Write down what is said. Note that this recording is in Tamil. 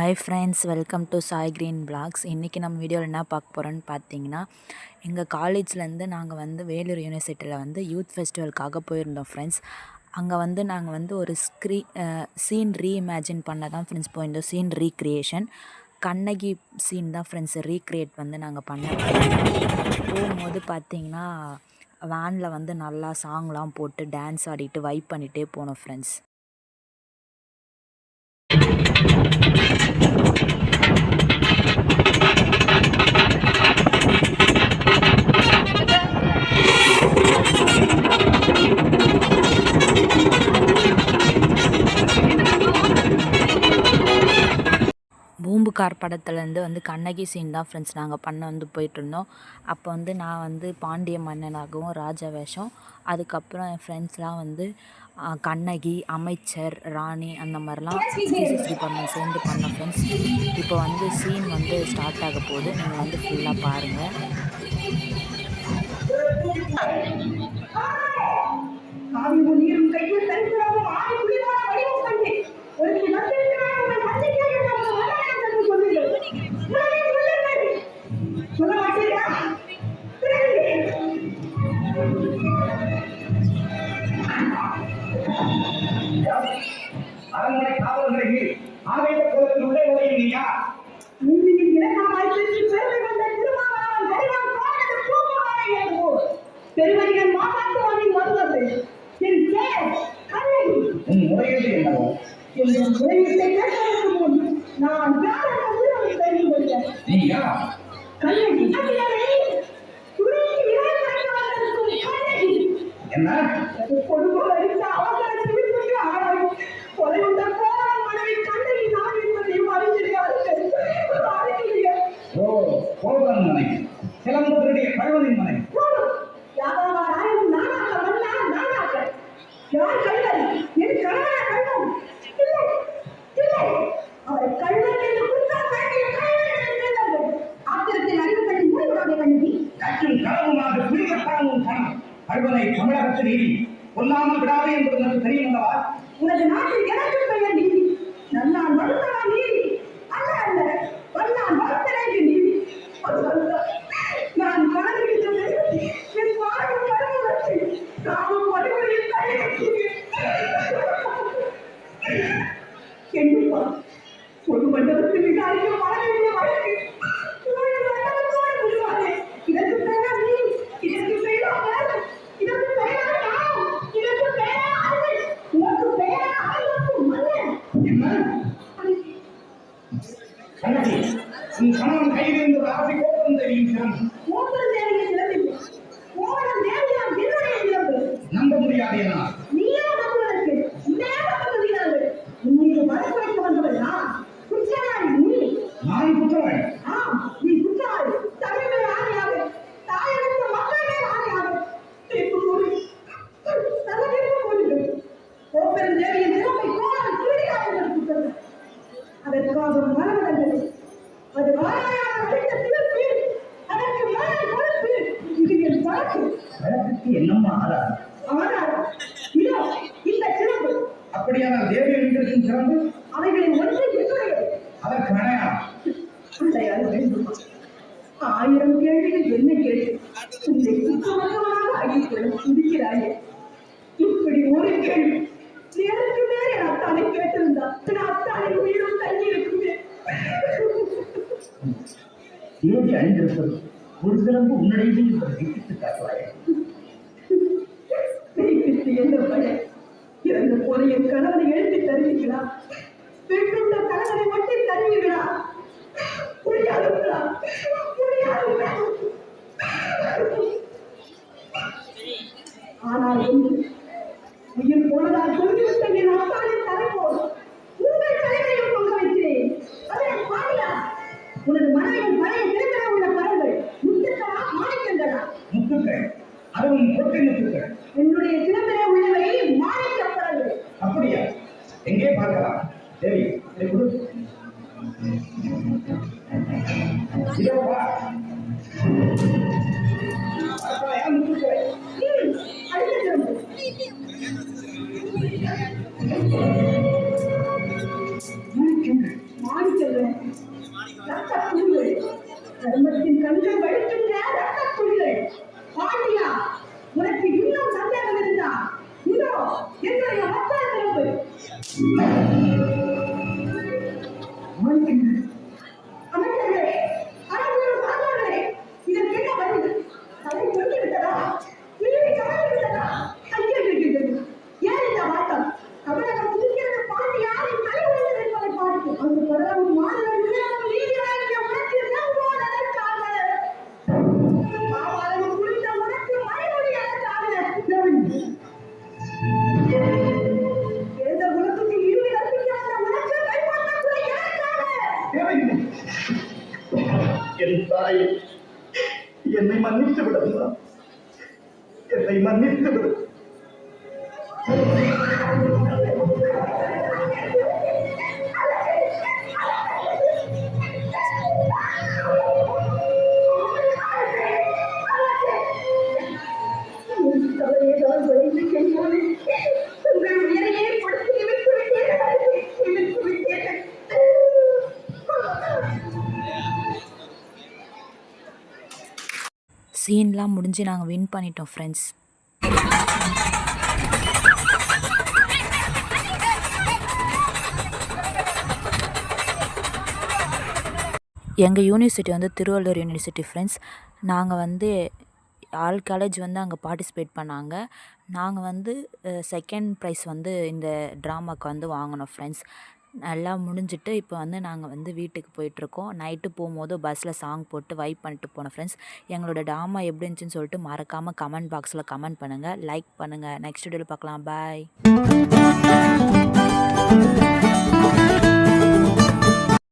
Hi friends, welcome to Sai green blocks. இன்றைக்கி நம்ம வீடியோவில் என்ன பார்க்க போகிறோன்னு பார்த்தீங்கன்னா, எங்கள் காலேஜ்லேருந்து நாங்கள் வேலூர் யூனிவர்சிட்டியில் யூத் ஃபெஸ்டிவலுக்காக போயிருந்தோம் ஃப்ரெண்ட்ஸ். அங்கே நாங்கள் ஒரு சீன் ரீஇமேஜின் பண்ண தான் ஃப்ரெண்ட்ஸ் போயிருந்தோம். சீன் ரீக்ரியேஷன் கண்ணகி சீன் தான் ஃப்ரெண்ட்ஸ் ரீக்ரியேட் நாங்கள் பண்ண போகும்போது பார்த்தீங்கன்னா, வேனில் நல்லா சாங்லாம் போட்டு டான்ஸ் ஆடிட்டு வைப் பண்ணிகிட்டே போனோம் ஃப்ரெண்ட்ஸ். பூம்புகார் படத்துலேருந்து கண்ணகி சீன் தான் ஃப்ரெண்ட்ஸ் நாங்கள் பண்ண போயிட்டுருந்தோம். அப்போ நான் பாண்டிய மன்னனாகவும் ராஜா வேஷம், அதுக்கப்புறம் என் ஃப்ரெண்ட்ஸ்லாம் கண்ணகி, அமைச்சர், ராணி அந்த மாதிரிலாம் 66 டிபார்ட்மெண்ட் சேர்ந்து பண்ணோம் ஃப்ரெண்ட்ஸ். இப்போ சீன் ஸ்டார்ட் ஆக போகுது. நீங்கள் ஃபுல்லாக பாருங்கள். அரண்மனை காவல்களுக்கு ஆவேச கோலத்தில் உள்ளே நுழையா பெருமதிகள் மாகாட்டுவானின் வருவது என் பெயர் கண்ணகி. உன் முறையீடு என்னவோ? என் முறையீட்டை கேட்பதற்கு முன் நான் யார் என்று தெரிந்து கொள்கிறேன். நீ யார்? கண்ணகி. என்ன கொடுக்கோல் அடித்த அவசர சிகிச்சைக்கு ஆளாய் கொலை உண்ட கோவலன் மனைவி கண்ணகி நான் என்பதையும் அறிந்திருக்கிறார்கள். ஓ, கோவலன் மனைவி, சிலம்புடைய கழுவனின் மனைவி. யாராவது நானாக வந்தா நானாக யார் கள்ளன்? என் கணவன கள்ளன் இல்லை இல்லை, அவரை கள்ளன் என்று குற்றம் சாட்டிய கள்ளன். ஆத்திரத்தில் அறிவுகளை மூடிவிடாதே கண்ணகி. கற்றும் களவுமாக புரிதற்கான கணம் கழுவனை தமிழகத்து நீதி கொல்லாமல் விடாதே என்பது எனக்கு தெரியும் அல்லவா? உனது நாட்டில் எனக்கு பெயர் நீதி. நல்லான் மறுத்தவா நீதி அல்ல அல்ல, வல்லான் மறுத்தலைக்கு நீதி. நான் கணவனிட்டது என் வாழும் கடவுளுக்கு நாமும் வடிவழியில் கண்டிப்பா ஒரு மண்டபத்தில் மிக அதிக மனநிலை வழக்கு இதற்கு பெயரா நீ, இதற்கு பெயரா வேறு, இதற்கு பெயரா நாம், இதற்கு பெயரா அருள், உனக்கு பெயரா அருளுக்கு மன்னன். என்ன கண்ணகி, உன் கணவன் கையில் இருந்த ஆசை கோபம் தெரியும் சிறந்து மூத்தன் தேவையின் சிறப்பில்லை, கோவலன் தேவையாம் என்னுடைய சிறப்பு. நம்ப முடியாது என்னால். நீயா நம்புவதற்கு உன்னையா நம்ப முடியாது. உன்னை வழக்கு வைக்க வந்தவள் நான், குற்றவாளி நீ. நான் குற்றவாளி. ஆம், நீ குற்றவாளி. தமிழ் ஆணையாக, தாயகத்த மக்களே ஆணையாக தீர்ப்பு கூறி தவறிப்பு கூறுகள். கோப்பெரும் தேவியின் சிறப்பை கோவலன் திருடியாக அதற்காக மரணங்கள் அது வாராயாக அளித்த தீர்ப்பு, அதற்கு மரண கொடுத்து இது என் வழக்கு. வழக்குக்கு என்னம்மா ஆதாரம்? ஆனால் இதோ இந்த சிறப்பு. அப்படியானால் தேவி என்றிருக்கும் சிறந்து அவைகளின் ஒன்று என்னுடையது. அதற்கு அடையாளம் அடையாள வேண்டுமா? 1000 கேள்விகள் என்ன கேட்டு உன்னை குற்றமற்றவனாக அழித்துள்ள துடிக்கிறாயே. இப்படி ஒரு கேள்வி நேருக்கு நேர் என் அத்தானை கேட்டிருந்தா என் அத்தானை உயிரும் தங்கி இருக்குமே. தேவி அணிந்திருப்பது ஒரு சிறப்பு உன்னிடையே விட்டு காட்டுவாயே. என்ன பயன்? இறந்த போன என் கணவனை எழுதி தருவீங்களா? பெற்றுள்ள கணவனை மட்டும் தருவீங்களா? முடியாதுங்களா? முடியாதுங்களா? ஆனால் ஒன்று, உயிர் போனதால் சொல்லிவிட்ட என் அத்தானின் தலைப்போல் உங்கள் தலைமையில் கொண்டு வைக்கிறேன். அதே பாடியா உனது மனைவியின் பழைய திருத்தர உள்ள பரங்கள் முத்துக்களா மாணிக்கங்களா? முத்துக்கள், அதுவும் கொட்டை முத்துக்கள். என்னுடைய சிறப்பிலே உள்ளவை மாணிக்க பரங்கள். அப்படியா? எங்கே பார்க்கலாம்? தேவி, இதை கொடு. இதோ பார். முத்துக்கள். அடுத்த சிறப்பு மாணிக்கங்கள் தாயே, என்னை மன்னித்து விடுமா, என்னை மன்னித்து விடு. தவறேதான் விளைந்து செய்யாமல் உங்கள் உயிரையே கொடுத்து இழுத்து விட்டீர்கள், இழுத்து விட்டீர்கள். சீன்லாம் முடிஞ்சு நாங்கள் வின் பண்ணிட்டோம் ஃப்ரெண்ட்ஸ். எங்கள் யூனிவர்சிட்டி வந்து திருவள்ளூர் யூனிவர்சிட்டி ஃப்ரெண்ட்ஸ். நாங்கள் வந்து ஆல் காலேஜ் வந்து அங்கே பார்ட்டிசிபேட் பண்ணாங்க. நாங்கள் வந்து செகண்ட் ப்ரைஸ் வந்து இந்த ட்ராமாவுக்கு வந்து வாங்கினோம் ஃப்ரெண்ட்ஸ். நல்லா முடிஞ்சிட்டு இப்போ வந்து நாங்கள் வந்து வீட்டுக்கு போயிட்டுருக்கோம். நைட்டு போகும்போது பஸ்ஸில் சாங் போட்டு வைப் பண்ணிட்டு போனோம் ஃப்ரெண்ட்ஸ். எங்களோட ட்ராமா எப்படி இருந்துச்சுன்னு சொல்லிட்டு மறக்காமல் கமெண்ட் பாக்ஸில் கமெண்ட் பண்ணுங்கள், லைக் பண்ணுங்கள். நெக்ஸ்ட் வீடியோவில் பார்க்கலாம். பாய்.